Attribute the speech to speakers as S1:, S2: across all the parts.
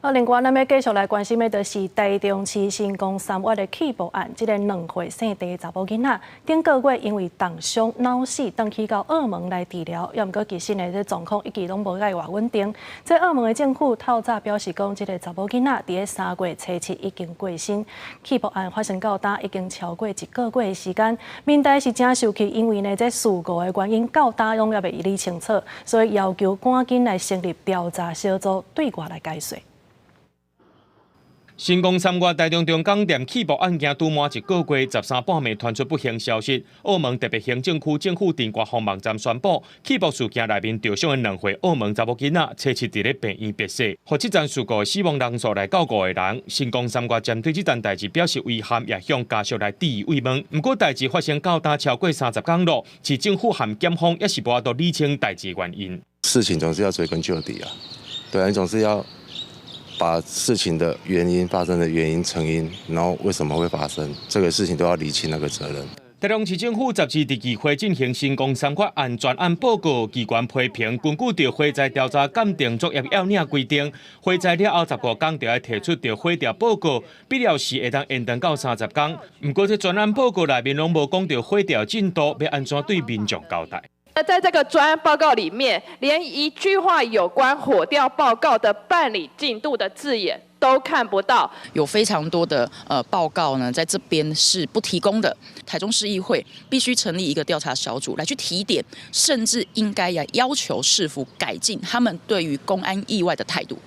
S1: 好，另外，咱要继续来关心的，就是台中市成功3月的起步案，这个2岁生地查某囡仔，顶个月因为重伤脑死，转去到澳门来治疗，要毋过其实呢，这状况一直拢无介偌稳定。这澳门的政府透早表示讲，这个查某囡仔伫3月初7已经过身。起步案发生到呾已经超过1个月的时间，民代是真生气，因为呢，这事故的原因到呾拢也未理清楚，所以要求赶紧来成立调查小组对外来解说。
S2: 成功3月台中中港店起步案件拄满1个月，13半暝传出不幸消息。澳门特别行政区政府电话防网站宣布，起步事件内面受伤的2岁澳门查某囡仔，初7伫咧病院别死。和这桩事故死亡人数来到5个人。成功3月针对这件代志表示遗憾，也向家属来致以慰问。不过代志发生到呾超过30天了，市政府和检方也是无法度理清代志原因。
S3: 事情总是要追根究底啊，对啊，你总是要把事情的原因、发生的原因、成因，然后为什么会发生，这个事情都要厘清那个责任。
S2: 台中市政府10日第2回进行成功3月案专案报告，机关批评根据着火灾调查鉴定作业要领规定，火灾了后10多天就要提出着火调报告，必要时会当延长到30天。不过这专案报告内面拢无讲到火调进度要安怎对民众交代。
S4: 在这个专案报告里面，连一句话有关火调报告的办理进度的字眼都看不到。
S5: 有非常多的报告呢，在这边是不提供的。台中市议会必须成立一个调查小组来去提点，甚至应该要求市府改进他们对于公安意外的态度。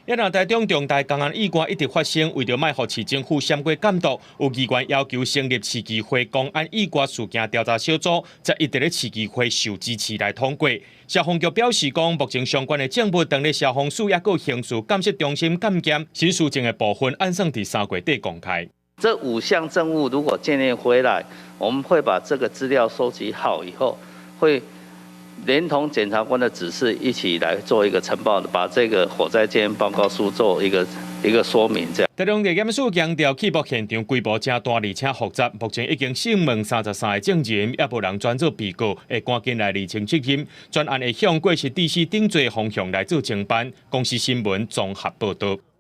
S2: 也若台中重大公安意外一直发生，为着卖互市政府闪过监督，有议员要求成立市议会公安意外事件调查小组，才一直咧市议会受支持来通过。消防局表示讲，目前相关的证物等咧消防署也有刑事监视中心监检，新事情的部分按算伫3月底公开。
S6: 这5项证物如果建立回来，我们会把这个资料收集好以后，会连同检察官的指示一起来做一个呈报的，把这个火灾检验报告书做一个说明。这样。
S2: 台中地检署强调，起步现场规模真大而且复杂，目前已经讯问33个证人，也无人转做被告，会赶紧来厘清责任。专案会向过去DC顶罪方向来做侦办。公司新闻综合报道。